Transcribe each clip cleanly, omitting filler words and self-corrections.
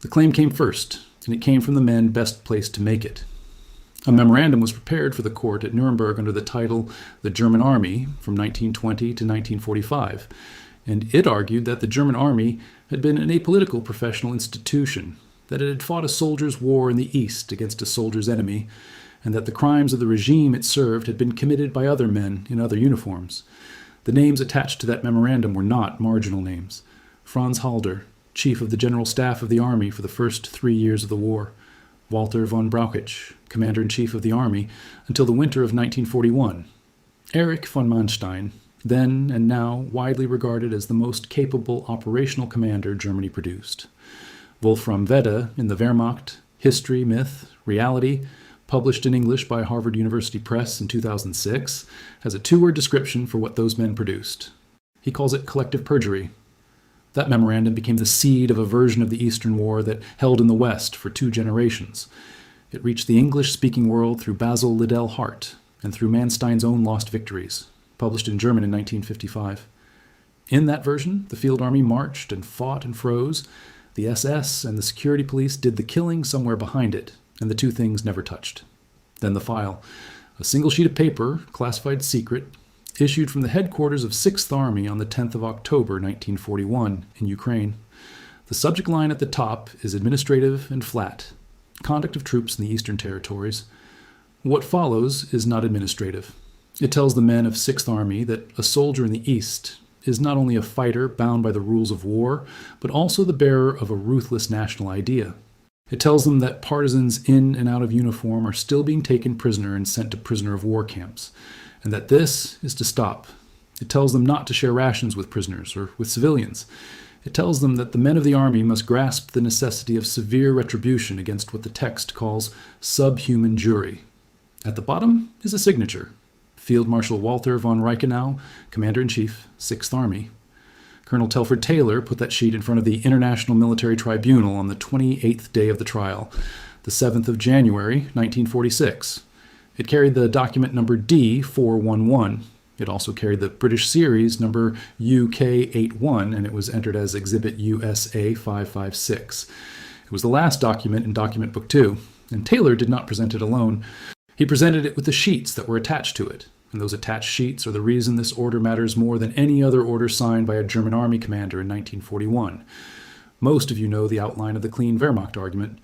The claim came first, and it came from the men best placed to make it. A memorandum was prepared for the court at Nuremberg under the title The German Army from 1920 to 1945, and it argued that the German army had been an apolitical professional institution, that it had fought a soldier's war in the East against a soldier's enemy, and that the crimes of the regime it served had been committed by other men in other uniforms. The names attached to that memorandum were not marginal names. Franz Halder, chief of the General Staff of the Army for the first 3 years of the war. Walther von Brauchitsch, commander-in-chief of the army until the winter of 1941. Erich von Manstein, then and now widely regarded as the most capable operational commander Germany produced. Wolfram Wedde in the Wehrmacht, History, Myth, Reality, published in English by Harvard University Press in 2006, has a 2-word description for what those men produced. He calls it collective perjury. That memorandum became the seed of a version of the Eastern War that held in the West for 2 generations. It reached the English-speaking world through Basil Liddell Hart and through Manstein's own Lost Victories, published in German in 1955. In that version, the field army marched and fought and froze. The SS and the security police did the killing somewhere behind it, and the 2 things never touched. Then the file, a single sheet of paper, classified secret, issued from the headquarters of 6th Army on the 10th of October 1941 in Ukraine. The subject line at the top is administrative and flat, conduct of troops in the Eastern Territories. What follows is not administrative. It tells the men of 6th Army that a soldier in the East is not only a fighter bound by the rules of war, but also the bearer of a ruthless national idea. It tells them that partisans in and out of uniform are still being taken prisoner and sent to prisoner of war camps, and that this is to stop. It tells them not to share rations with prisoners or with civilians. It tells them that the men of the army must grasp the necessity of severe retribution against what the text calls subhuman jury. At the bottom is a signature. Field Marshal Walther von Reichenau, Commander-in-Chief, 6th Army. Colonel Telford Taylor put that sheet in front of the International Military Tribunal on the 28th day of the trial, the 7th of January, 1946. It carried the document number D411. It also carried the British series number UK81, and it was entered as Exhibit USA 556. It was the last document in Document Book 2, and Taylor did not present it alone. He presented it with the sheets that were attached to it, and those attached sheets are the reason this order matters more than any other order signed by a German army commander in 1941. Most of you know the outline of the clean Wehrmacht argument.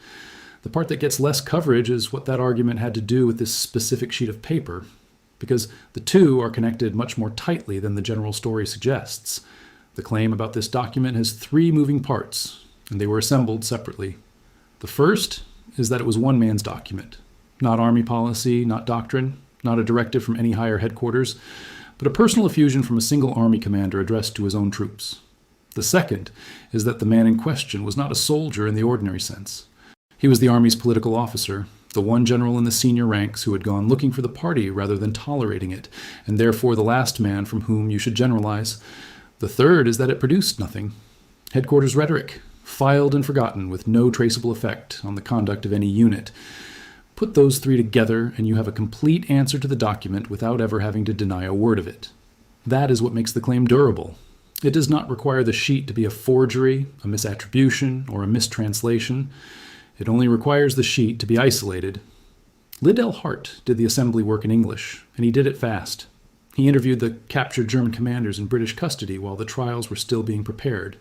The part that gets less coverage is what that argument had to do with this specific sheet of paper, because the 2 are connected much more tightly than the general story suggests. The claim about this document has 3 moving parts, and they were assembled separately. The first is that it was one man's document, not army policy, not doctrine, not a directive from any higher headquarters, but a personal effusion from a single army commander addressed to his own troops. The second is that the man in question was not a soldier in the ordinary sense. He was the Army's political officer, the one general in the senior ranks who had gone looking for the party rather than tolerating it, and therefore the last man from whom you should generalize. The third is that it produced nothing. Headquarters rhetoric, filed and forgotten with no traceable effect on the conduct of any unit. Put those 3 together and you have a complete answer to the document without ever having to deny a word of it. That is what makes the claim durable. It does not require the sheet to be a forgery, a misattribution, or a mistranslation. It only requires the sheet to be isolated. Liddell Hart did the assembly work in English, and he did it fast. He interviewed the captured German commanders in British custody while the trials were still being prepared,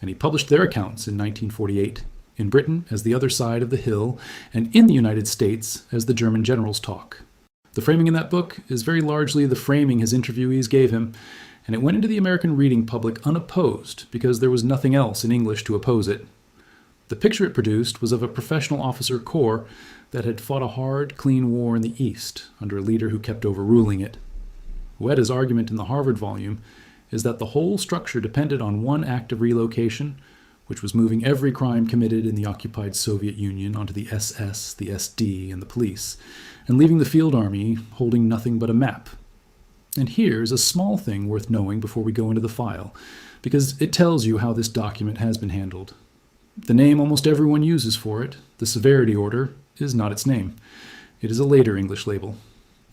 and he published their accounts in 1948, in Britain as The Other Side of the Hill, and in the United States as The German Generals Talk. The framing in that book is very largely the framing his interviewees gave him, and it went into the American reading public unopposed because there was nothing else in English to oppose it. The picture it produced was of a professional officer corps that had fought a hard, clean war in the East under a leader who kept overruling it. Wedde's argument in the Harvard volume is that the whole structure depended on one act of relocation, which was moving every crime committed in the occupied Soviet Union onto the SS, the SD, and the police, and leaving the field army holding nothing but a map. And here's a small thing worth knowing before we go into the file, because it tells you how this document has been handled. The name almost everyone uses for it, the severity order, is not its name. It is a later English label.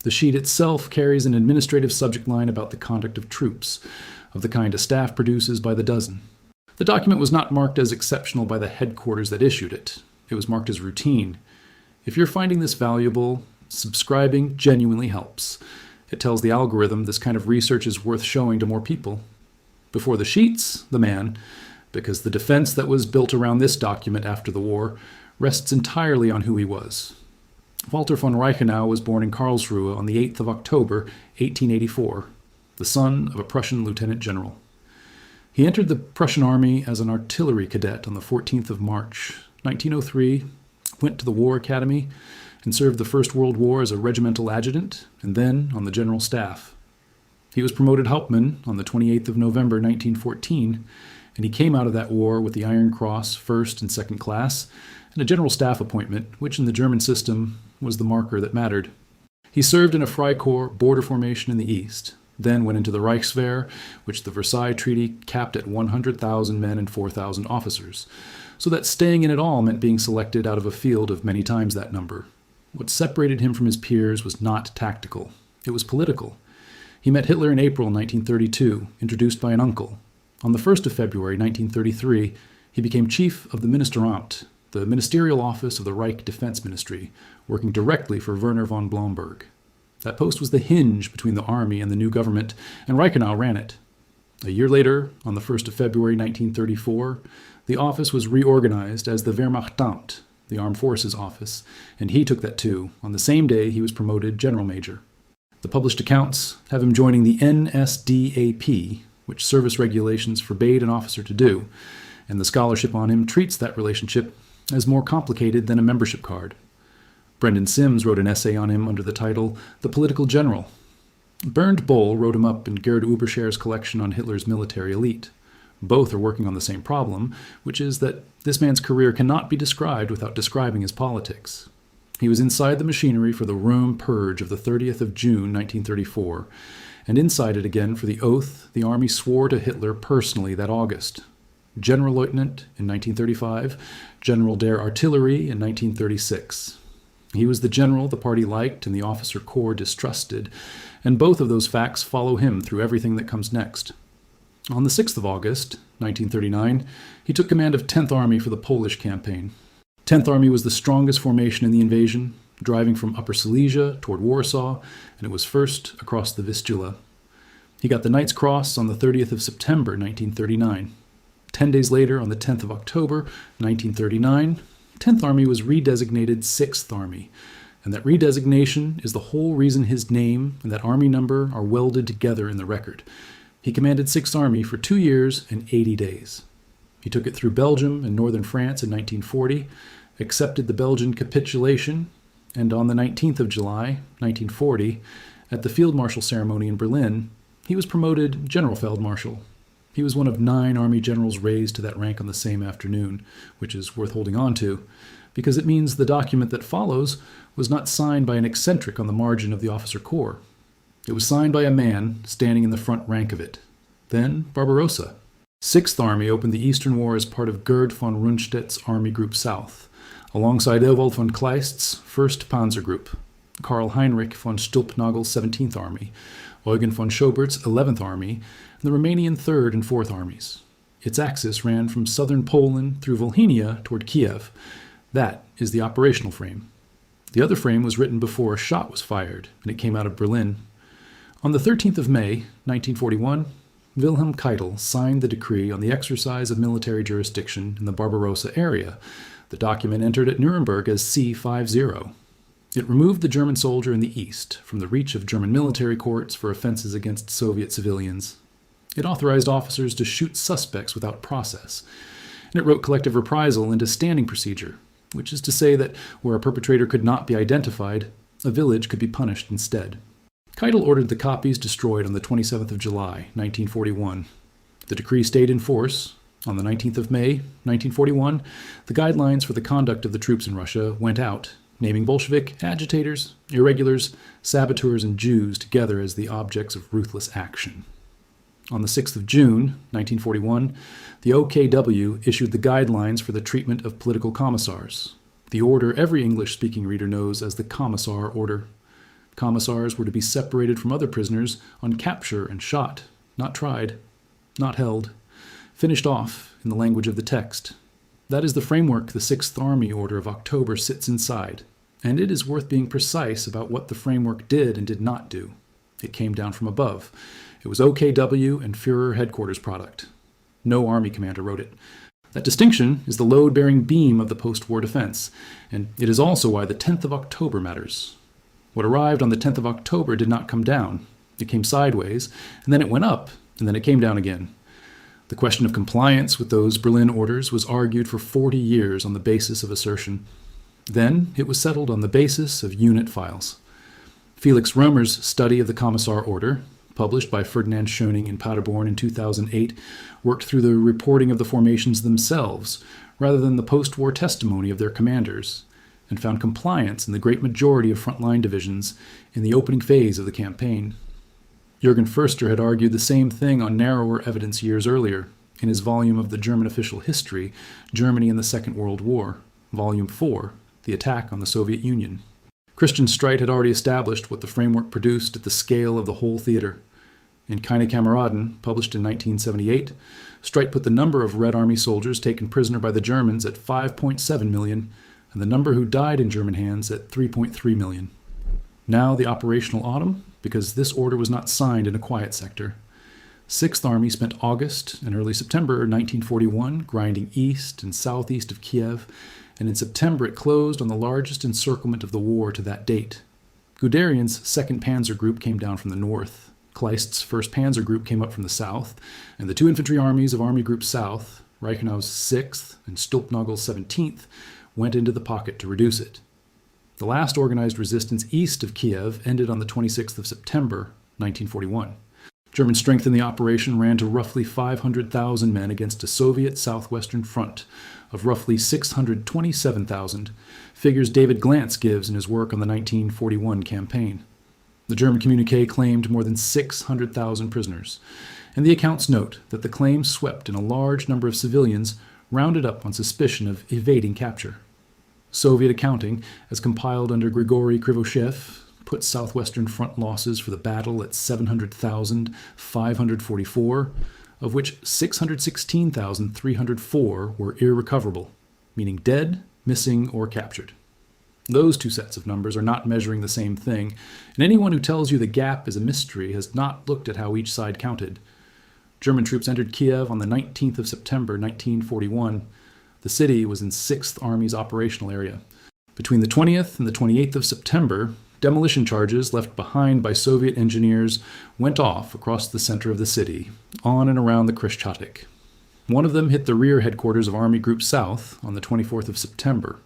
The sheet itself carries an administrative subject line about the conduct of troops, of the kind a staff produces by the dozen. The document was not marked as exceptional by the headquarters that issued it. It was marked as routine. If you're finding this valuable, subscribing genuinely helps. It tells the algorithm this kind of research is worth showing to more people. Before the sheets, the man, because the defense that was built around this document after the war rests entirely on who he was. Walther von Reichenau was born in Karlsruhe on the 8th of October, 1884, the son of a Prussian lieutenant general. He entered the Prussian army as an artillery cadet on the 14th of March, 1903, went to the War Academy, and served the First World War as a regimental adjutant, and then on the general staff. He was promoted Hauptmann on the 28th of November, 1914, and he came out of that war with the Iron Cross, first and second class, and a general staff appointment, which in the German system was the marker that mattered. He served in a Freikorps border formation in the east, then went into the Reichswehr, which the Versailles Treaty capped at 100,000 men and 4,000 officers, so that staying in it all meant being selected out of a field of many times that number. What separated him from his peers was not tactical. It was political. He met Hitler in April 1932, introduced by an uncle. On the 1st of February 1933, he became chief of the Ministeramt, the ministerial office of the Reich Defense Ministry, working directly for Werner von Blomberg. That post was the hinge between the army and the new government, and Reichenau ran it. A year later, on the 1st of February 1934, the office was reorganized as the Wehrmachtamt, the Armed Forces Office, and he took that too. On the same day, he was promoted general major. The published accounts have him joining the NSDAP, which service regulations forbade an officer to do, and the scholarship on him treats that relationship as more complicated than a membership card. Brendan Sims wrote an essay on him under the title The Political General. Bernd Boll wrote him up in Gerd Überscher's collection on Hitler's military elite. Both are working on the same problem, which is that this man's career cannot be described without describing his politics. He was inside the machinery for the Röhm Purge of the 30th of June, 1934, and inside it again for the oath the army swore to Hitler personally that August. General Lieutenant in 1935, General der Artillerie in 1936. He was the general the party liked and the officer corps distrusted, and both of those facts follow him through everything that comes next. On the 6th of August, 1939, he took command of 10th Army for the Polish campaign. 10th Army was the strongest formation in the invasion, driving from Upper Silesia toward Warsaw, and it was first across the Vistula. He got the Knight's Cross on the 30th of September, 1939. 10 days later, on the 10th of October, 1939, 10th Army was redesignated 6th Army, and that redesignation is the whole reason his name and that army number are welded together in the record. He commanded 6th Army for 2 years and 80 days. He took it through Belgium and northern France in 1940, accepted the Belgian capitulation, and on the 19th of July, 1940, at the Field Marshal ceremony in Berlin, he was promoted General Feldmarschall. He was one of 9 army generals raised to that rank on the same afternoon, which is worth holding on to, because it means the document that follows was not signed by an eccentric on the margin of the officer corps. It was signed by a man standing in the front rank of it. Then Barbarossa. 6th Army opened the Eastern War as part of Gerd von Rundstedt's Army Group South, alongside Ewald von Kleist's 1st Panzer Group, Karl Heinrich von Stülpnagel's 17th Army, Eugen von Schobert's 11th Army, and the Romanian 3rd and 4th Armies. Its axis ran from southern Poland through Volhynia toward Kiev. That is the operational frame. The other frame was written before a shot was fired, and it came out of Berlin. On the 13th of May, 1941, Wilhelm Keitel signed the decree on the exercise of military jurisdiction in the Barbarossa area. The document entered at Nuremberg as C-50. It removed the German soldier in the east from the reach of German military courts for offenses against Soviet civilians. It authorized officers to shoot suspects without process, and it wrote collective reprisal into standing procedure, which is to say that where a perpetrator could not be identified, a village could be punished instead. Keitel ordered the copies destroyed on the 27th of July, 1941. The decree stayed in force. On the 19th of May, 1941, the guidelines for the conduct of the troops in Russia went out, naming Bolshevik agitators, irregulars, saboteurs, and Jews together as the objects of ruthless action. On the 6th of June, 1941, the OKW issued the guidelines for the treatment of political commissars, the order every English-speaking reader knows as the Commissar Order. Commissars were to be separated from other prisoners on capture and shot, not tried, not held. Finished off in the language of the text. That is the framework the 6th Army Order of October sits inside, and it is worth being precise about what the framework did and did not do. It came down from above. It was OKW and Führer headquarters product. No Army commander wrote it. That distinction is the load-bearing beam of the post-war defense, and it is also why the 10th of October matters. What arrived on the 10th of October did not come down. It came sideways, and then it went up, and then it came down again. The question of compliance with those Berlin orders was argued for 40 years on the basis of assertion. Then it was settled on the basis of unit files. Felix Roemer's study of the Commissar Order, published by Ferdinand Schöning in Paderborn in 2008, worked through the reporting of the formations themselves, rather than the post-war testimony of their commanders, and found compliance in the great majority of frontline divisions in the opening phase of the campaign. Jürgen Förster had argued the same thing on narrower evidence years earlier, in his volume of the German official history, Germany in the Second World War, Volume 4, The Attack on the Soviet Union. Christian Streit had already established what the framework produced at the scale of the whole theater. In Keine Kameraden, published in 1978, Streit put the number of Red Army soldiers taken prisoner by the Germans at 5.7 million, and the number who died in German hands at 3.3 million. Now the operational autumn, because this order was not signed in a quiet sector. 6th Army spent August and early September 1941 grinding east and southeast of Kiev, and in September it closed on the largest encirclement of the war to that date. Guderian's 2nd Panzer Group came down from the north, Kleist's 1st Panzer Group came up from the south, and the 2 infantry armies of Army Group South, Reichenau's 6th and Stülpnagel's 17th, went into the pocket to reduce it. The last organized resistance east of Kiev ended on the 26th of September, 1941. German strength in the operation ran to roughly 500,000 men against a Soviet southwestern front of roughly 627,000, figures David Glantz gives in his work on the 1941 campaign. The German communiqué claimed more than 600,000 prisoners, and the accounts note that the claim swept in a large number of civilians rounded up on suspicion of evading capture. Soviet accounting, as compiled under Grigory Krivoshev, put southwestern front losses for the battle at 700,544, of which 616,304 were irrecoverable, meaning dead, missing, or captured. Those 2 sets of numbers are not measuring the same thing, and anyone who tells you the gap is a mystery has not looked at how each side counted. German troops entered Kiev on the 19th of September 1941. The city was in 6th Army's operational area. Between the 20th and the 28th of September, demolition charges left behind by Soviet engineers went off across the center of the city, on and around the Krещатик. One of them hit the rear headquarters of Army Group South on the 24th of September.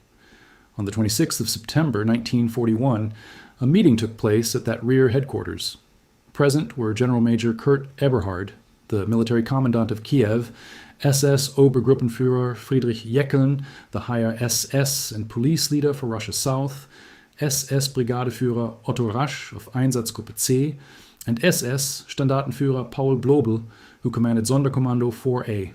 On the 26th of September 1941, a meeting took place at that rear headquarters. Present were General Major Kurt Eberhard, the military commandant of Kiev, SS Obergruppenführer Friedrich Jeckeln, the higher SS and police leader for Russia South, SS Brigadeführer Otto Rasch of Einsatzgruppe C, and SS Standartenführer Paul Blobel, who commanded Sonderkommando 4A.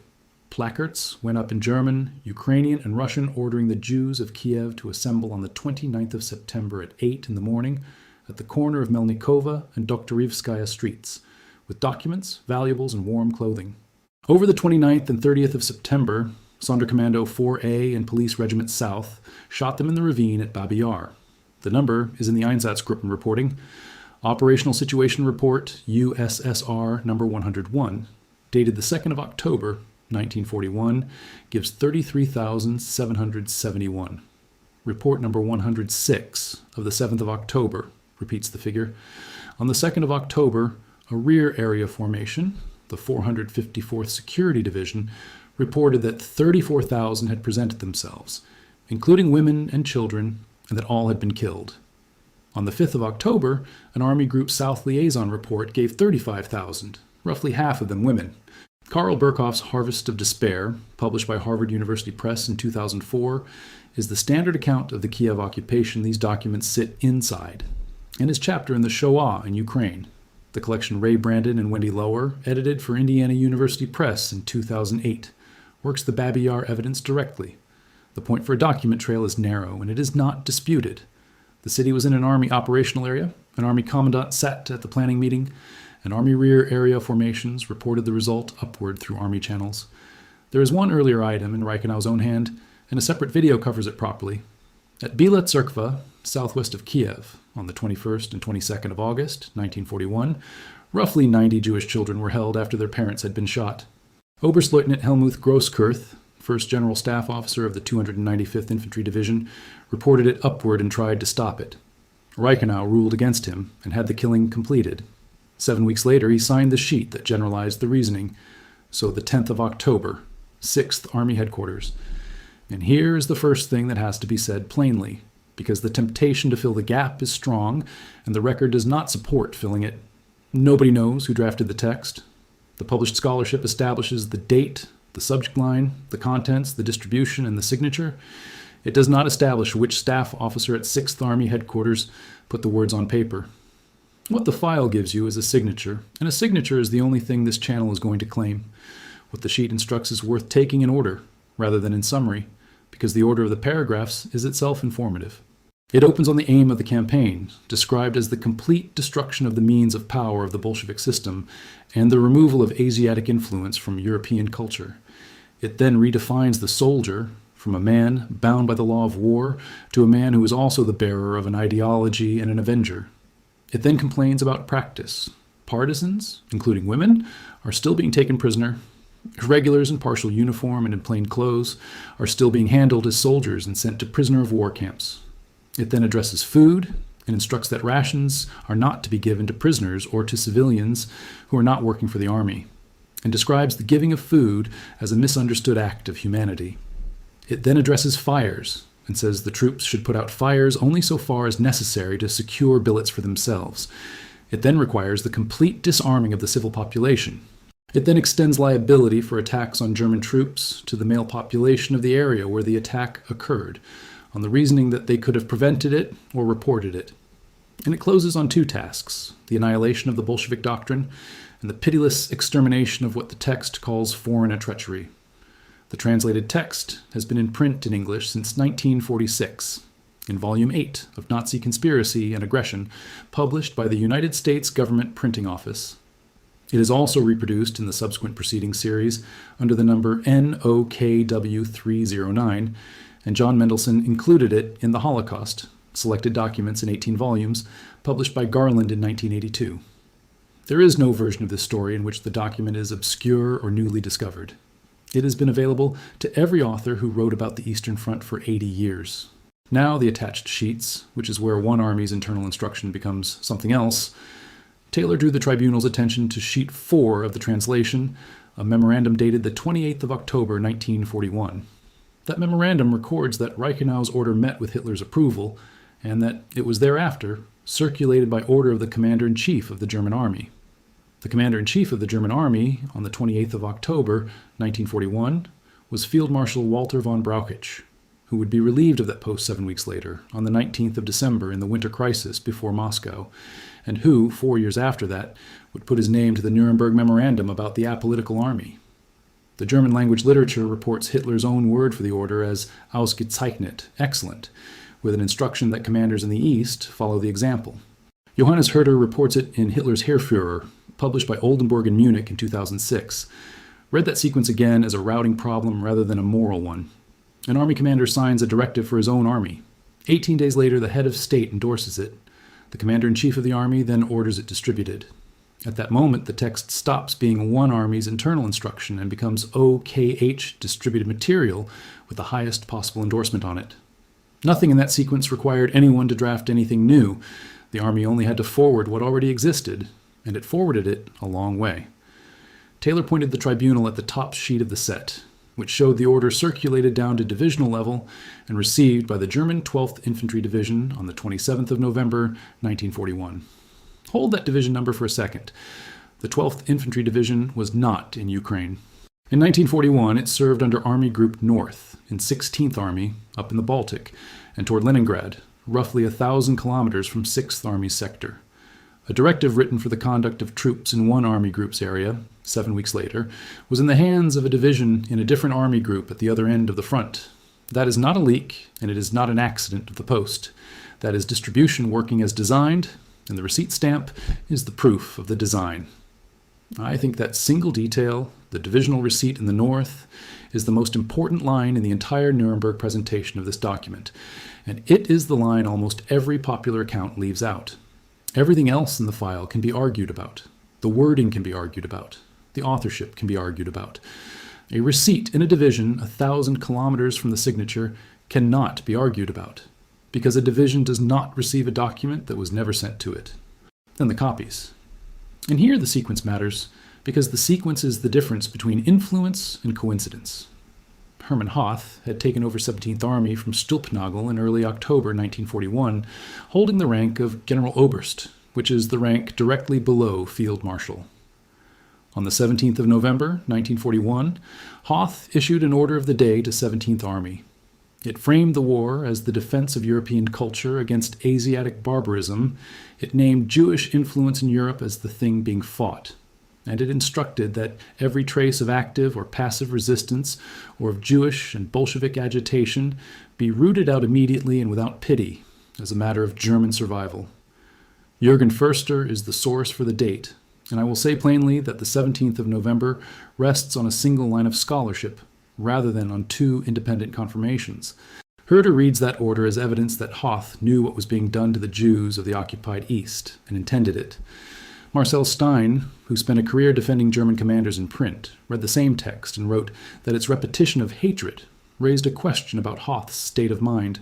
Placards went up in German, Ukrainian, and Russian ordering the Jews of Kiev to assemble on the 29th of September at 8 in the morning at the corner of Melnikova and Doktorivskaya streets, with documents, valuables, and warm clothing. Over the 29th and 30th of September, Sonderkommando 4A and Police Regiment South shot them in the ravine at Babi Yar. The number is in the Einsatzgruppen reporting. Operational Situation Report, USSR number 101, dated the 2nd of October, 1941, gives 33,771. Report number 106 of the 7th of October repeats the figure. On the 2nd of October, a rear area formation, the 454th Security Division, reported that 34,000 had presented themselves, including women and children, and that all had been killed. On the 5th of October, an Army Group South liaison report gave 35,000, roughly half of them women. Karl Berkhoff's Harvest of Despair, published by Harvard University Press in 2004, is the standard account of the Kiev occupation these documents sit inside, and his chapter in the Shoah in Ukraine. The collection Ray Brandon and Wendy Lower edited for Indiana University Press in 2008 works the Babi Yar evidence directly. The point for a document trail is narrow, and it is not disputed. The city was in an Army operational area, an Army commandant sat at the planning meeting, and Army rear area formations reported the result upward through Army channels. There is one earlier item in Reichenau's own hand, and a separate video covers it properly. At Bila Tserkva, southwest of Kiev, on the 21st and 22nd of August, 1941, roughly 90 Jewish children were held after their parents had been shot. Oberstleutnant Helmuth Grosskirth, first General Staff Officer of the 295th Infantry Division, reported it upward and tried to stop it. Reichenau ruled against him and had the killing completed. 7 weeks later, he signed the sheet that generalized the reasoning. So the 10th of October, 6th Army Headquarters. And here is the first thing that has to be said plainly, because the temptation to fill the gap is strong, and the record does not support filling it. Nobody knows who drafted the text. The published scholarship establishes the date, the subject line, the contents, the distribution, and the signature. It does not establish which staff officer at 6th Army Headquarters put the words on paper. What the file gives you is a signature, and a signature is the only thing this channel is going to claim. What the sheet instructs is worth taking in order, rather than in summary, because the order of the paragraphs is itself informative. It opens on the aim of the campaign, described as the complete destruction of the means of power of the Bolshevik system and the removal of Asiatic influence from European culture. It then redefines the soldier from a man bound by the law of war to a man who is also the bearer of an ideology and an avenger. It then complains about practice. Partisans, including women, are still being taken prisoner. Irregulars in partial uniform and in plain clothes are still being handled as soldiers and sent to prisoner of war camps. It then addresses food and instructs that rations are not to be given to prisoners or to civilians who are not working for the army, and describes the giving of food as a misunderstood act of humanity. It then addresses fires and says the troops should put out fires only so far as necessary to secure billets for themselves. It then requires the complete disarming of the civil population. It then extends liability for attacks on German troops to the male population of the area where the attack occurred, on the reasoning that they could have prevented it or reported it. And it closes on two tasks: the annihilation of the Bolshevik doctrine and the pitiless extermination of what the text calls foreign and treachery. The translated text has been in print in English since 1946, in Volume 8 of Nazi Conspiracy and Aggression, published by the United States Government Printing Office. It is also reproduced in the subsequent proceedings series under the number NOKW309, and John Mendelsohn included it in the Holocaust, Selected Documents in 18 volumes, published by Garland in 1982. There is no version of this story in which the document is obscure or newly discovered. It has been available to every author who wrote about the Eastern Front for 80 years. Now the attached sheets, which is where one army's internal instruction becomes something else. Taylor drew the tribunal's attention to sheet 4 of the translation, a memorandum dated the 28th of October, 1941. That memorandum records that Reichenau's order met with Hitler's approval, and that it was thereafter circulated by order of the Commander-in-Chief of the German Army. The Commander-in-Chief of the German Army, on the 28th of October, 1941, was Field Marshal Walther von Brauchitsch, who would be relieved of that post 7 weeks later, on the 19th of December in the winter crisis before Moscow, and who, 4 years after that, would put his name to the Nuremberg Memorandum about the apolitical army. The German language literature reports Hitler's own word for the order as ausgezeichnet, excellent, with an instruction that commanders in the East follow the example. Johannes Herder reports it in Hitler's Heerführer, published by Oldenburg and Munich in 2006. Read that sequence again as a routing problem rather than a moral one. An army commander signs a directive for his own army. 18 days later, the head of state endorses it. The commander-in-chief of the army then orders it distributed. At that moment, the text stops being one army's internal instruction and becomes OKH distributed material with the highest possible endorsement on it. Nothing in that sequence required anyone to draft anything new. The army only had to forward what already existed, and it forwarded it a long way. Taylor pointed the tribunal at the top sheet of the set, which showed the order circulated down to divisional level and received by the German 12th Infantry Division on the 27th of November, 1941. Hold that division number for a second. The 12th Infantry Division was not in Ukraine. In 1941, it served under Army Group North in 16th Army up in the Baltic and toward Leningrad, roughly 1,000 kilometers from 6th Army's sector. A directive written for the conduct of troops in one Army group's area, 7 weeks later, was in the hands of a division in a different Army group at the other end of the front. That is not a leak, and it is not an accident of the post. That is distribution working as designed, and the receipt stamp is the proof of the design. I think that single detail, the divisional receipt in the north, is the most important line in the entire Nuremberg presentation of this document, and it is the line almost every popular account leaves out. Everything else in the file can be argued about. The wording can be argued about. The authorship can be argued about. A receipt in a division 1,000 kilometers from the signature cannot be argued about, because a division does not receive a document that was never sent to it. Then the copies. And here the sequence matters, because the sequence is the difference between influence and coincidence. Hermann Hoth had taken over 17th Army from Stülpnagel in early October 1941, holding the rank of General Oberst, which is the rank directly below Field Marshal. On the 17th of November 1941, Hoth issued an order of the day to 17th Army. It framed the war as the defense of European culture against Asiatic barbarism. It named Jewish influence in Europe as the thing being fought. And it instructed that every trace of active or passive resistance or of Jewish and Bolshevik agitation be rooted out immediately and without pity as a matter of German survival. Jürgen Förster is the source for the date, and I will say plainly that the 17th of November rests on a single line of scholarship rather than on two independent confirmations. Herder reads that order as evidence that Hoth knew what was being done to the Jews of the occupied East and intended it. Marcel Stein, who spent a career defending German commanders in print, read the same text and wrote that its repetition of hatred raised a question about Hoth's state of mind.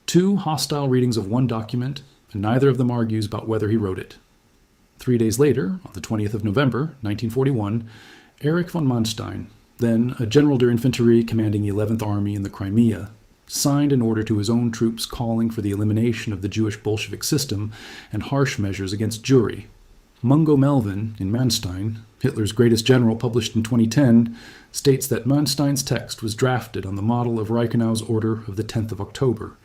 Two hostile readings of one document, and neither of them argues about whether he wrote it. 3 days later, on the 20th of November, 1941, Erich von Manstein, then a General der Infanterie commanding the 11th Army in the Crimea, signed an order to his own troops calling for the elimination of the Jewish Bolshevik system and harsh measures against Jewry. Mungo Melvin, in Manstein, Hitler's greatest general, published in 2010, states that Manstein's text was drafted on the model of Reichenau's order of the 10th of October.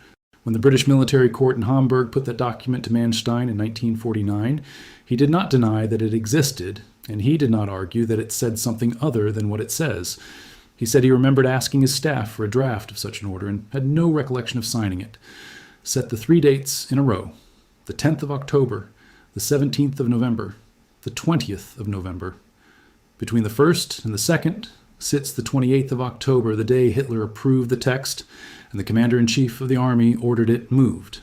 When the British military court in Hamburg put that document to Manstein in 1949, he did not deny that it existed, and he did not argue that it said something other than what it says. He said he remembered asking his staff for a draft of such an order and had no recollection of signing it. Set the 3 dates in a row, the 10th of October, the 17th of November, the 20th of November. Between the 1st and the 2nd sits the 28th of October, the day Hitler approved the text and the commander-in-chief of the army ordered it moved.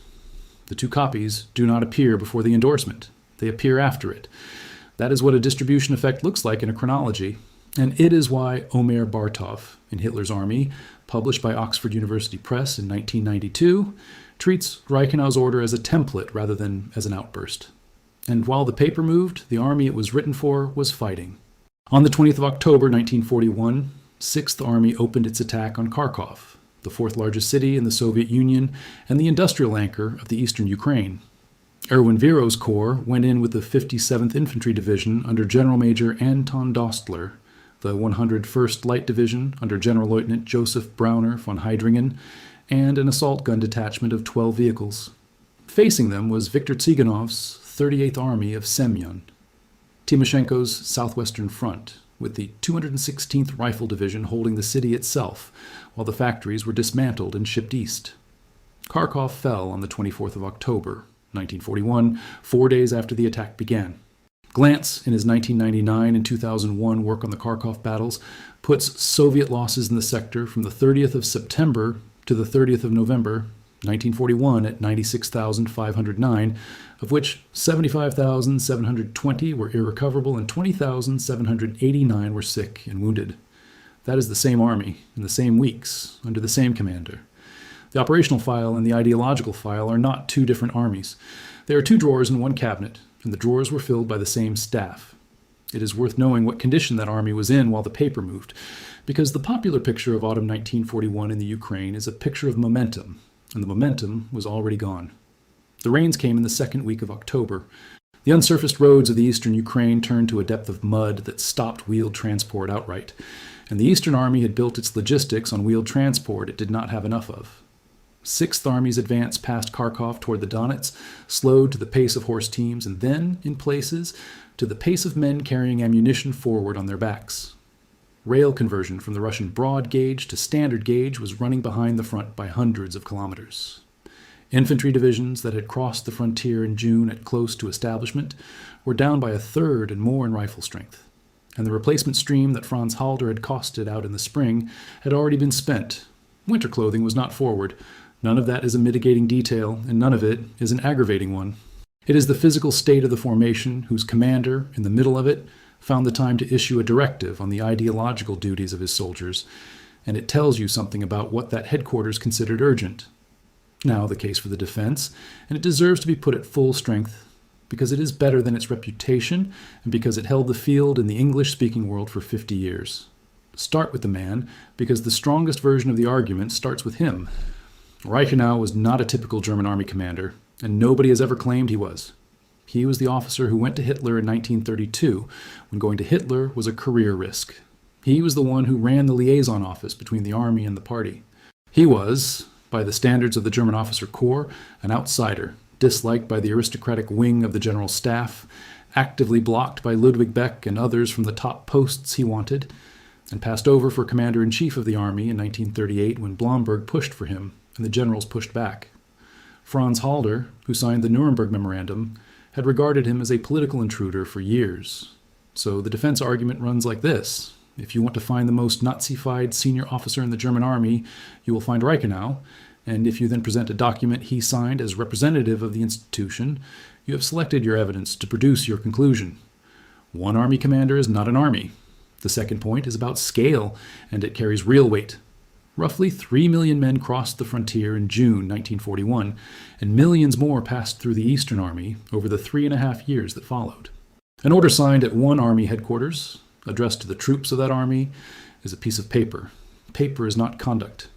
The two copies do not appear before the endorsement. They appear after it. That is what a distribution effect looks like in a chronology, and it is why Omer Bartov, in Hitler's Army, published by Oxford University Press in 1992, treats Reichenau's order as a template rather than as an outburst. And while the paper moved, the army it was written for was fighting. On the 20th of October 1941, 6th Army opened its attack on Kharkov, the fourth largest city in the Soviet Union and the industrial anchor of the eastern Ukraine. Erwin Vero's corps went in with the 57th Infantry Division under General Major Anton Dostler, the 101st Light Division under General Lieutenant Joseph Brauner von Heidringen, and an assault gun detachment of 12 vehicles. Facing them was Viktor Tsyganov's 38th Army of Semyon, Timoshenko's southwestern front, with the 216th Rifle Division holding the city itself, while the factories were dismantled and shipped east. Kharkov fell on the 24th of October, 1941, 4 days after the attack began. Glantz, in his 1999 and 2001 work on the Kharkov battles, puts Soviet losses in the sector from the 30th of September to the 30th of November, 1941, at 96,509, of which 75,720 were irrecoverable and 20,789 were sick and wounded. That is the same army, in the same weeks, under the same commander. The operational file and the ideological file are not two different armies. They are two drawers in one cabinet, and the drawers were filled by the same staff. It is worth knowing what condition that army was in while the paper moved, because the popular picture of autumn 1941 in the Ukraine is a picture of momentum, and the momentum was already gone. The rains came in the second week of October. The unsurfaced roads of the eastern Ukraine turned to a depth of mud that stopped wheeled transport outright, and the Eastern Army had built its logistics on wheeled transport it did not have enough of. 6th Army's advance past Kharkov toward the Donets slowed to the pace of horse teams and then, in places, to the pace of men carrying ammunition forward on their backs. Rail conversion from the Russian broad gauge to standard gauge was running behind the front by hundreds of kilometers. Infantry divisions that had crossed the frontier in June at close to establishment were down by a third and more in rifle strength. And the replacement stream that Franz Halder had costed out in the spring had already been spent. Winter clothing was not forward. None of that is a mitigating detail, and none of it is an aggravating one. It is the physical state of the formation whose commander, in the middle of it, found the time to issue a directive on the ideological duties of his soldiers, and it tells you something about what that headquarters considered urgent. Now the case for the defense, and it deserves to be put at full strength, because it is better than its reputation, and because it held the field in the English-speaking world for 50 years. Start with the man, because the strongest version of the argument starts with him. Reichenau was not a typical German army commander, and nobody has ever claimed he was. He was the officer who went to Hitler in 1932, when going to Hitler was a career risk. He was the one who ran the liaison office between the army and the party. He was, by the standards of the German officer corps, an outsider, disliked by the aristocratic wing of the general staff, actively blocked by Ludwig Beck and others from the top posts he wanted, and passed over for commander-in-chief of the army in 1938 when Blomberg pushed for him and the generals pushed back. Franz Halder, who signed the Nuremberg memorandum, had regarded him as a political intruder for years. So the defense argument runs like this. If you want to find the most Nazified senior officer in the German army, you will find Reichenau, and if you then present a document he signed as representative of the institution, you have selected your evidence to produce your conclusion. One army commander is not an army. The second point is about scale, and it carries real weight. Roughly 3 million men crossed the frontier in June 1941, and millions more passed through the Eastern Army over the 3.5 years that followed. An order signed at one army headquarters, addressed to the troops of that army, is a piece of paper. Paper is not conduct.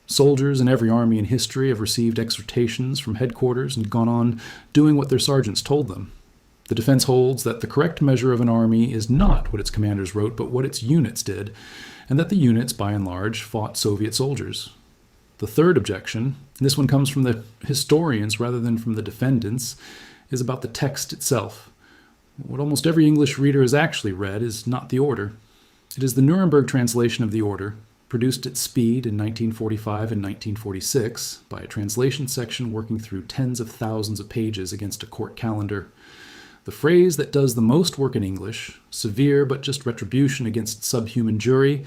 Soldiers in every army in history have received exhortations from headquarters and gone on doing what their sergeants told them. The defense holds that the correct measure of an army is not what its commanders wrote, but what its units did, and that the units, by and large, fought Soviet soldiers. The third objection, and this one comes from the historians rather than from the defendants, is about the text itself. What almost every English reader has actually read is not the order. It is the Nuremberg translation of the order, produced at speed in 1945 and 1946 by a translation section working through tens of thousands of pages against a court calendar. The phrase that does the most work in English, severe but just retribution against subhuman jury,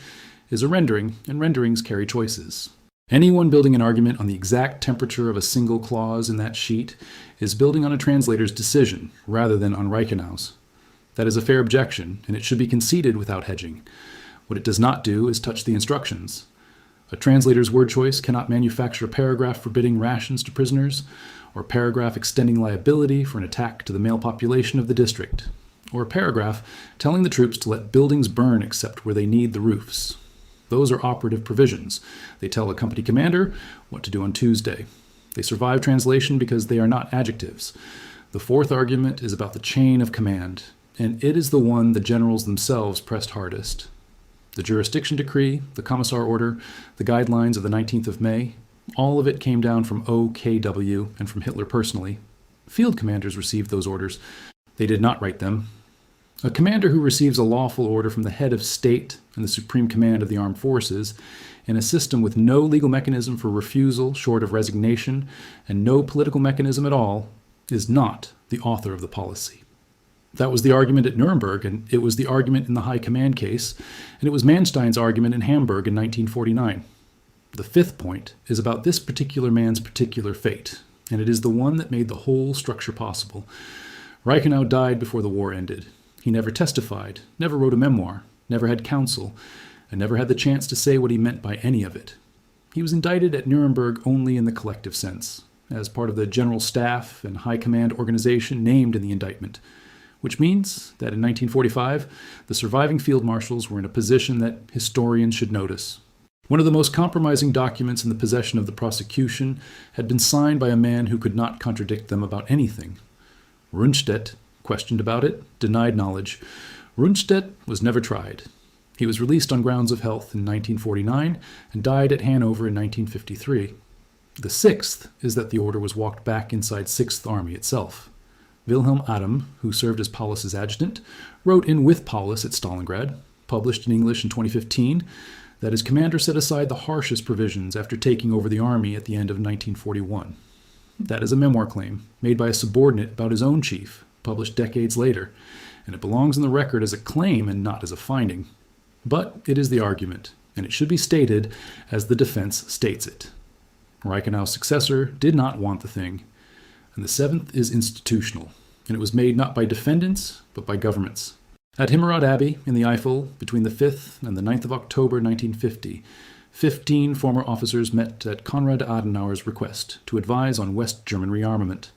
is a rendering, and renderings carry choices. Anyone building an argument on the exact temperature of a single clause in that sheet is building on a translator's decision rather than on Reichenau's. That is a fair objection, and it should be conceded without hedging. What it does not do is touch the instructions. A translator's word choice cannot manufacture a paragraph forbidding rations to prisoners, or a paragraph extending liability for an attack to the male population of the district, or a paragraph telling the troops to let buildings burn except where they need the roofs. Those are operative provisions. They tell a company commander what to do on Tuesday. They survive translation because they are not adjectives. The fourth argument is about the chain of command, and it is the one the generals themselves pressed hardest. The jurisdiction decree, the commissar order, the guidelines of the 19th of May, all of it came down from OKW and from Hitler personally. Field commanders received those orders. They did not write them. A commander who receives a lawful order from the head of state and the supreme command of the armed forces, in a system with no legal mechanism for refusal short of resignation and no political mechanism at all, is not the author of the policy. That was the argument at Nuremberg, and it was the argument in the High Command case, and it was Manstein's argument in Hamburg in 1949. The fifth point is about this particular man's particular fate, and it is the one that made the whole structure possible. Reichenau died before the war ended. He never testified, never wrote a memoir, never had counsel, and never had the chance to say what he meant by any of it. He was indicted at Nuremberg only in the collective sense, as part of the general staff and high command organization named in the indictment, which means that in 1945, the surviving field marshals were in a position that historians should notice. One of the most compromising documents in the possession of the prosecution had been signed by a man who could not contradict them about anything. Rundstedt questioned about it, denied knowledge. Rundstedt was never tried. He was released on grounds of health in 1949 and died at Hanover in 1953. The sixth is that the order was walked back inside 6th Army itself. Wilhelm Adam, who served as Paulus's adjutant, wrote in with Paulus at Stalingrad, published in English in 2015, that his commander set aside the harshest provisions after taking over the army at the end of 1941. That is a memoir claim made by a subordinate about his own chief, published decades later, and it belongs in the record as a claim and not as a finding. But it is the argument, and it should be stated as the defense states it. Reichenau's successor did not want the thing. And the seventh is institutional, and it was made not by defendants, but by governments. At Himmerod Abbey in the Eifel, between the 5th and the 9th of October 1950, 15 former officers met at Konrad Adenauer's request to advise on West German rearmament.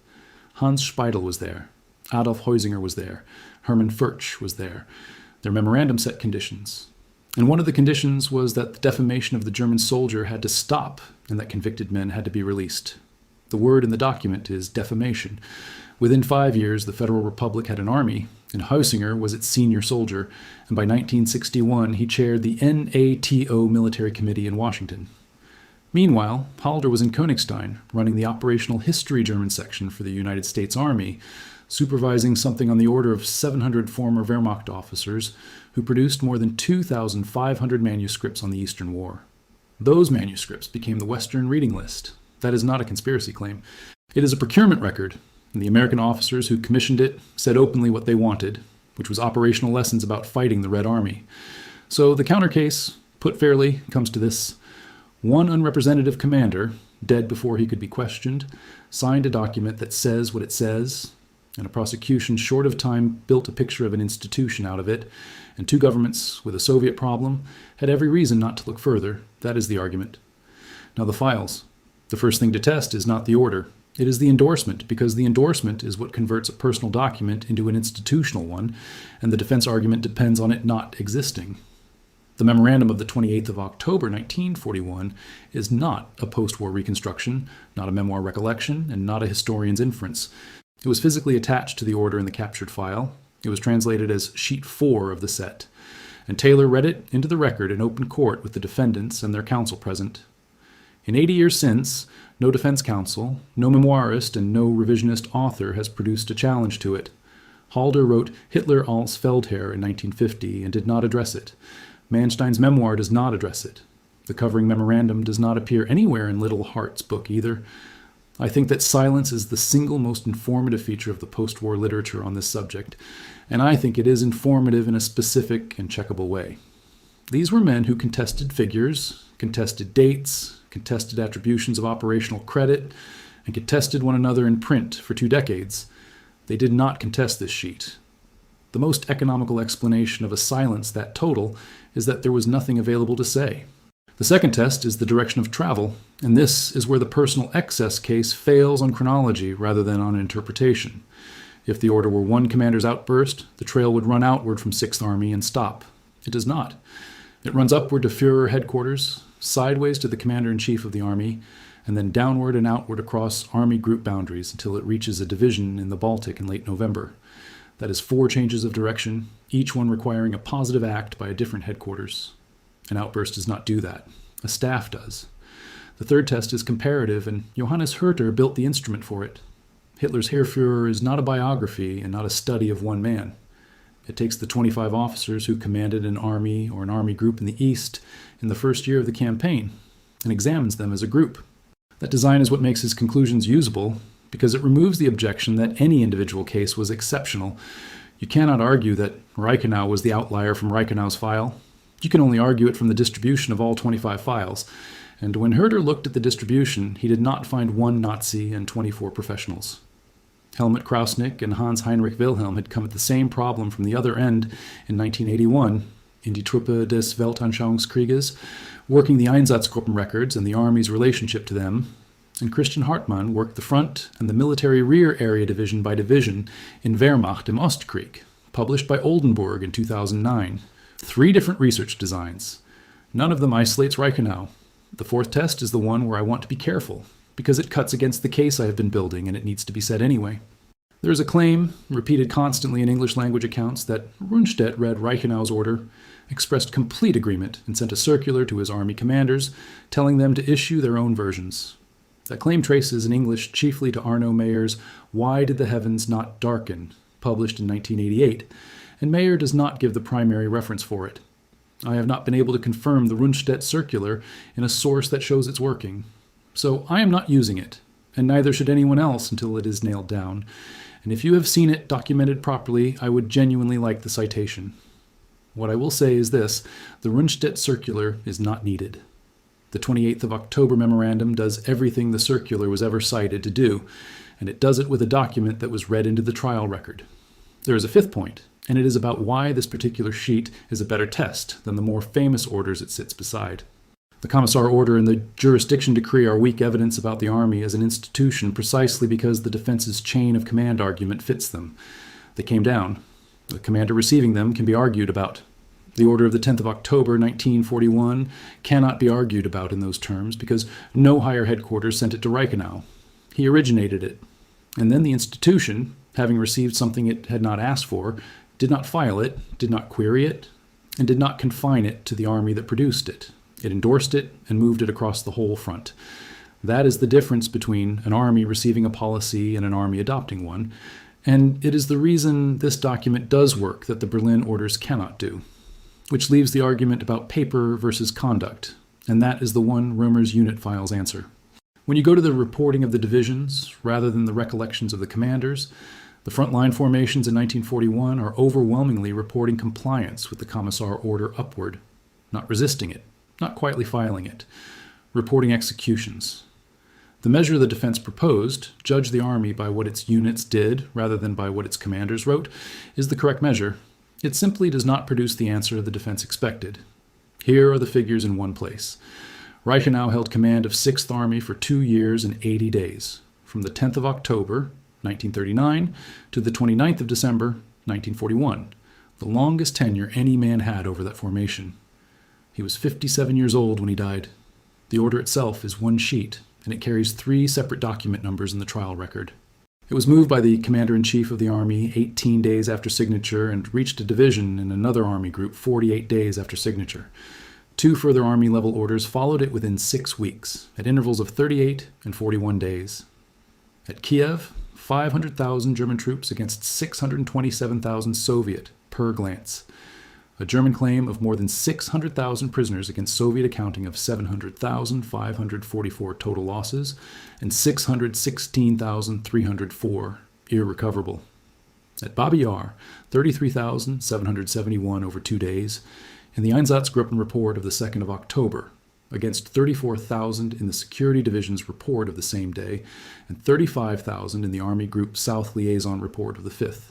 Hans Speidel was there. Adolf Heusinger was there. Hermann Furch was there. Their memorandum set conditions. And one of the conditions was that the defamation of the German soldier had to stop and that convicted men had to be released. The word in the document is defamation. Within 5 years, the Federal Republic had an army, and Heusinger was its senior soldier, and by 1961 he chaired the NATO Military Committee in Washington. Meanwhile, Halder was in Königstein, running the Operational History German section for the United States Army, supervising something on the order of 700 former Wehrmacht officers who produced more than 2,500 manuscripts on the Eastern War. Those manuscripts became the Western reading list. That is not a conspiracy claim. It is a procurement record, and the American officers who commissioned it said openly what they wanted, which was operational lessons about fighting the Red Army. So the counter case, put fairly, comes to this. One unrepresentative commander, dead before he could be questioned, signed a document that says what it says, and a prosecution short of time built a picture of an institution out of it, and two governments with a Soviet problem had every reason not to look further. That is the argument. Now the files. The first thing to test is not the order. It is the endorsement, because the endorsement is what converts a personal document into an institutional one, and the defense argument depends on it not existing. The memorandum of the 28th of October 1941 is not a post-war reconstruction, not a memoir recollection, and not a historian's inference. It was physically attached to the order in the captured file. It was translated as Sheet 4 of the set, and Taylor read it into the record in open court with the defendants and their counsel present. In 80 years since, no defense counsel, no memoirist, and no revisionist author has produced a challenge to it. Halder wrote Hitler als Feldherr in 1950 and did not address it. Manstein's memoir does not address it. The covering memorandum does not appear anywhere in Little Hart's book either. I think that silence is the single most informative feature of the post-war literature on this subject, and I think it is informative in a specific and checkable way. These were men who contested figures, contested dates, contested attributions of operational credit, and contested one another in print for 2 decades. They did not contest this sheet. The most economical explanation of a silence that total is that there was nothing available to say. The second test is the direction of travel, and this is where the personal excess case fails on chronology rather than on interpretation. If the order were one commander's outburst, the trail would run outward from 6th Army and stop. It does not. It runs upward to Führer headquarters, sideways to the commander-in-chief of the army, and then downward and outward across army group boundaries until it reaches a division in the Baltic in late November. That is 4 changes of direction, each one requiring a positive act by a different headquarters. An outburst does not do that. A staff does. The third test is comparative, and Johannes Herter built the instrument for it. Hitler's Heerführer is not a biography and not a study of one man. It takes the 25 officers who commanded an army or an army group in the East in the first year of the campaign and examines them as a group. That design is what makes his conclusions usable, because it removes the objection that any individual case was exceptional. You cannot argue that Reichenau was the outlier from Reichenau's file. You can only argue it from the distribution of all 25 files. And when Herter looked at the distribution, he did not find 1 Nazi and 24 professionals. Helmut Krausnick and Hans Heinrich Wilhelm had come at the same problem from the other end in 1981 in Die Truppe des Weltanschauungskrieges, working the Einsatzgruppen records and the Army's relationship to them, and Christian Hartmann worked the front and the military rear area division by division in Wehrmacht im Ostkrieg, published by Oldenburg in 2009. 3 different research designs. None of them isolates Reichenau. The fourth test is the one where I want to be careful, because it cuts against the case I have been building and it needs to be said anyway. There is a claim, repeated constantly in English language accounts, that Rundstedt read Reichenau's order, expressed complete agreement, and sent a circular to his army commanders, telling them to issue their own versions. That claim traces in English chiefly to Arno Mayer's Why Did the Heavens Not Darken, published in 1988, and Mayer does not give the primary reference for it. I have not been able to confirm the Rundstedt circular in a source that shows it's working, so I am not using it. and neither should anyone else until it is nailed down. And if you have seen it documented properly, I would genuinely like the citation. What I will say is this: the Rundstedt circular is not needed. The 28th of October memorandum does everything the circular was ever cited to do, and it does it with a document that was read into the trial record. There is a fifth point, and it is about why this particular sheet is a better test than the more famous orders it sits beside. The Commissar order and the jurisdiction decree are weak evidence about the army as an institution precisely because the defense's chain of command argument fits them. They came down. The commander receiving them can be argued about. The order of the 10th of October, 1941, cannot be argued about in those terms because no higher headquarters sent it to Reichenau. He originated it. And then the institution, having received something it had not asked for, did not file it, did not query it, and did not confine it to the army that produced it. It endorsed it and moved it across the whole front. That is the difference between an army receiving a policy and an army adopting one, and it is the reason this document does work that the Berlin orders cannot do, which leaves the argument about paper versus conduct, and that is the one Römer's unit files answer. When you go to the reporting of the divisions, rather than the recollections of the commanders, the frontline formations in 1941 are overwhelmingly reporting compliance with the Commissar order upward, not resisting it, not quietly filing it, reporting executions. The measure the defense proposed, judge the army by what its units did rather than by what its commanders wrote, is the correct measure. It simply does not produce the answer the defense expected. Here are the figures in one place. Reichenau held command of 6th Army for 2 years and 80 days, from the 10th of October, 1939, to the 29th of December, 1941, the longest tenure any man had over that formation. He was 57 years old when he died. The order itself is one sheet, and it carries 3 separate document numbers in the trial record. It was moved by the Commander-in-Chief of the Army 18 days after signature and reached a division in another Army group 48 days after signature. 2 further Army-level orders followed it within 6 weeks, at intervals of 38 and 41 days. At Kiev, 500,000 German troops against 627,000 Soviet, per glance. A German claim of more than 600,000 prisoners against Soviet accounting of 700,544 total losses and 616,304 irrecoverable. At Babi Yar, 33,771 over 2 days, in the Einsatzgruppen report of the 2nd of October, against 34,000 in the Security Division's report of the same day, and 35,000 in the Army Group South Liaison report of the 5th.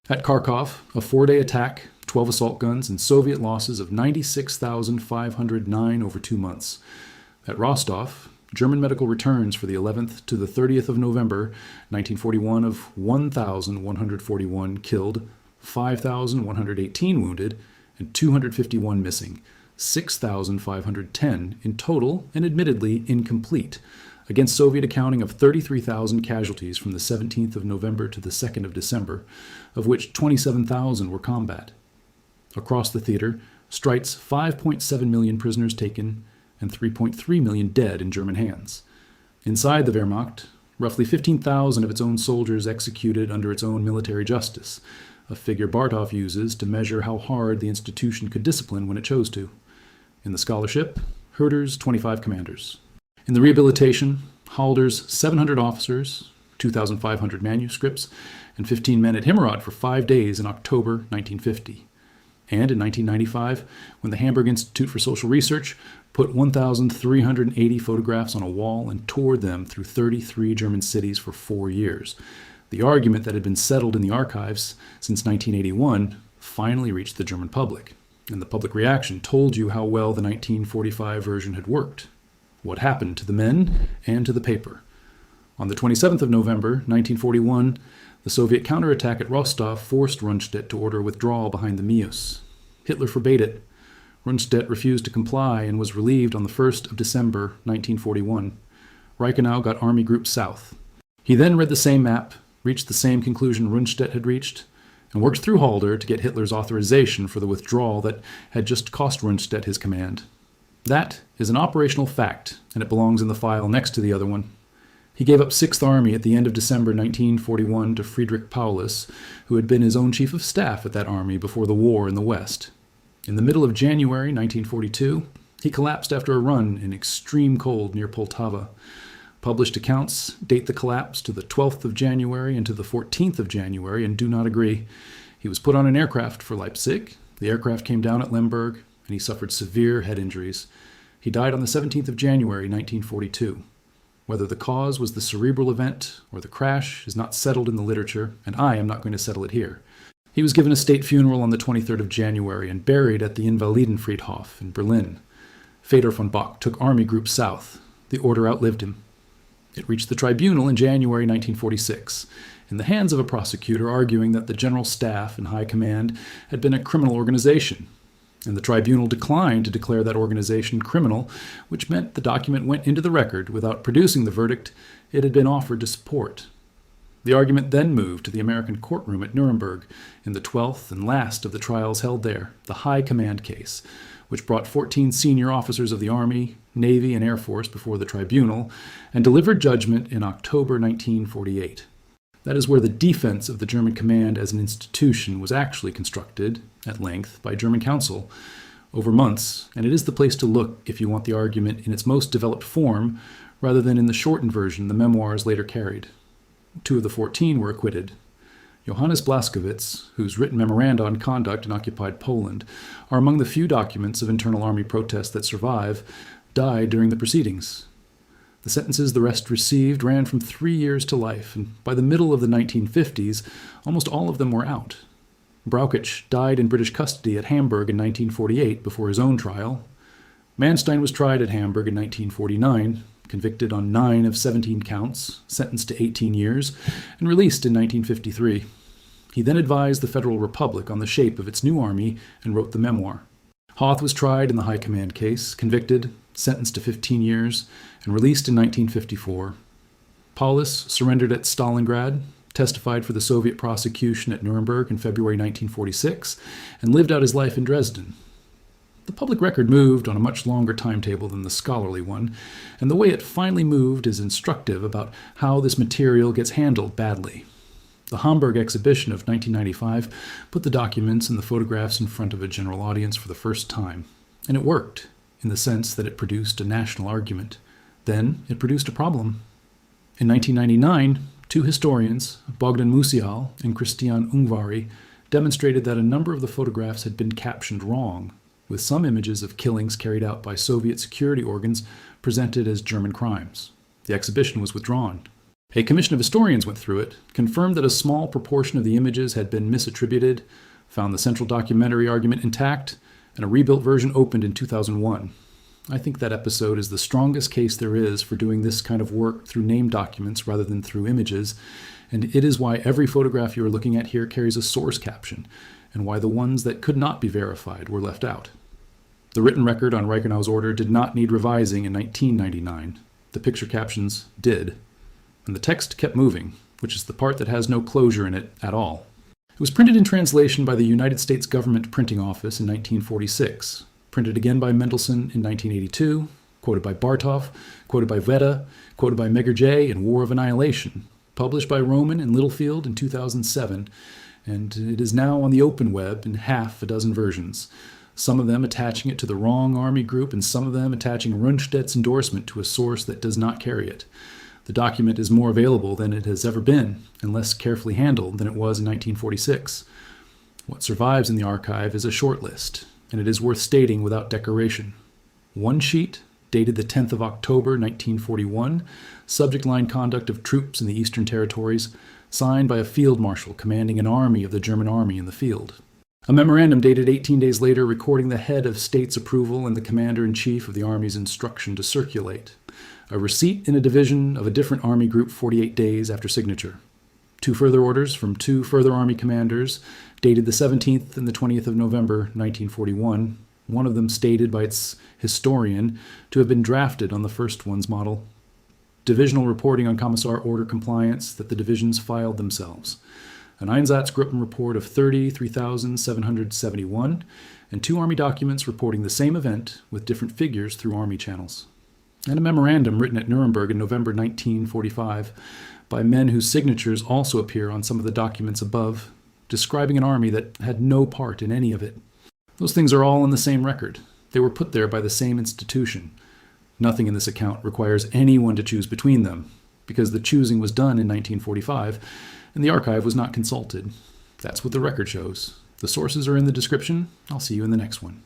At Kharkov, a 4-day attack, 12 assault guns, and Soviet losses of 96,509 over 2 months. At Rostov, German medical returns for the 11th to the 30th of November, 1941 of 1,141 killed, 5,118 wounded, and 251 missing, 6,510 in total and admittedly incomplete, against Soviet accounting of 33,000 casualties from the 17th of November to the 2nd of December, of which 27,000 were combat. Across the theater, Streit's 5.7 million prisoners taken and 3.3 million dead in German hands. Inside the Wehrmacht, roughly 15,000 of its own soldiers executed under its own military justice, a figure Bartov uses to measure how hard the institution could discipline when it chose to. In the scholarship, Herder's 25 commanders. In the rehabilitation, Halder's 700 officers, 2,500 manuscripts, and 15 men at Himmerod for 5 days in October 1950. And in 1995, when the Hamburg Institute for Social Research put 1,380 photographs on a wall and toured them through 33 German cities for 4 years, the argument that had been settled in the archives since 1981 finally reached the German public, and the public reaction told you how well the 1945 version had worked. What happened to the men and to the paper. On the 27th of November, 1941, the Soviet counterattack at Rostov forced Rundstedt to order withdrawal behind the Meuse. Hitler forbade it. Rundstedt refused to comply and was relieved on the 1st of December, 1941. Reichenau got Army Group South. He then read the same map, reached the same conclusion Rundstedt had reached, and worked through Halder to get Hitler's authorization for the withdrawal that had just cost Rundstedt his command. That is an operational fact, and it belongs in the file next to the other one. He gave up 6th Army at the end of December 1941 to Friedrich Paulus, who had been his own chief of staff at that army before the war in the West. In the middle of January 1942, he collapsed after a run in extreme cold near Poltava. Published accounts date the collapse to the 12th of January and to the 14th of January and do not agree. He was put on an aircraft for Leipzig. The aircraft came down at Lemberg, and he suffered severe head injuries. He died on the 17th of January, 1942. Whether the cause was the cerebral event or the crash is not settled in the literature, and I am not going to settle it here. He was given a state funeral on the 23rd of January and buried at the Invalidenfriedhof in Berlin. Fedor von Bock took Army Group South. The order outlived him. It reached the tribunal in January 1946, in the hands of a prosecutor arguing that the General Staff and High Command had been a criminal organization, and the tribunal declined to declare that organization criminal, which meant the document went into the record without producing the verdict it had been offered to support. The argument then moved to the American courtroom at Nuremberg in the 12th and last of the trials held there, the High Command case, which brought 14 senior officers of the Army, Navy, and Air Force before the tribunal and delivered judgment in October 1948. That is where the defense of the German command as an institution was actually constructed, at length, by German counsel over months, and it is the place to look if you want the argument in its most developed form, rather than in the shortened version the memoirs later carried. 2 of the 14 were acquitted. Johannes Blaskowitz, whose written memoranda on conduct in occupied Poland are among the few documents of internal army protest that survive, died during the proceedings. The sentences the rest received ran from 3 years to life, and by the middle of the 1950s, almost all of them were out. Brauchitsch died in British custody at Hamburg in 1948 before his own trial. Manstein was tried at Hamburg in 1949, convicted on 9 of 17 counts, sentenced to 18 years, and released in 1953. He then advised the Federal Republic on the shape of its new army and wrote the memoir. Hoth was tried in the High Command case, convicted, sentenced to 15 years, and released in 1954. Paulus surrendered at Stalingrad, testified for the Soviet prosecution at Nuremberg in February 1946, and lived out his life in Dresden. The public record moved on a much longer timetable than the scholarly one, and the way it finally moved is instructive about how this material gets handled badly. The Hamburg exhibition of 1995 put the documents and the photographs in front of a general audience for the first time, and it worked, in the sense that it produced a national argument. Then it produced a problem. In 1999, 2 historians, Bogdan Musial and Christian Ungvari, demonstrated that a number of the photographs had been captioned wrong, with some images of killings carried out by Soviet security organs presented as German crimes. The exhibition was withdrawn. A commission of historians went through it, confirmed that a small proportion of the images had been misattributed, found the central documentary argument intact, and a rebuilt version opened in 2001. I think that episode is the strongest case there is for doing this kind of work through named documents rather than through images, and it is why every photograph you are looking at here carries a source caption, and why the ones that could not be verified were left out. The written record on Reichenau's order did not need revising in 1999. The picture captions did. And the text kept moving, which is the part that has no closure in it at all. It was printed in translation by the United States Government Printing Office in 1946, printed again by Mendelssohn in 1982, quoted by Bartov, quoted by Vedda, quoted by Megerjay in War of Annihilation, published by Roman and Littlefield in 2007, and it is now on the open web in half a dozen versions, some of them attaching it to the wrong army group and some of them attaching Rundstedt's endorsement to a source that does not carry it. The document is more available than it has ever been, and less carefully handled than it was in 1946. What survives in the archive is a short list, and it is worth stating without decoration. One sheet, dated the 10th of October, 1941, subject line conduct of troops in the Eastern Territories, signed by a field marshal commanding an army of the German army in the field. A memorandum dated 18 days later recording the head of state's approval and the commander-in-chief of the army's instruction to circulate. A receipt in a division of a different army group 48 days after signature. 2 further orders from 2 further army commanders, dated the 17th and the 20th of November, 1941, one of them stated by its historian to have been drafted on the first one's model. Divisional reporting on Commissar order compliance that the divisions filed themselves. An Einsatzgruppen report of 33,771, and 2 Army documents reporting the same event with different figures through Army channels. And a memorandum written at Nuremberg in November 1945 by men whose signatures also appear on some of the documents above, describing an army that had no part in any of it. Those things are all in the same record. They were put there by the same institution. Nothing in this account requires anyone to choose between them, because the choosing was done in 1945, and the archive was not consulted. That's what the record shows. The sources are in the description. I'll see you in the next one.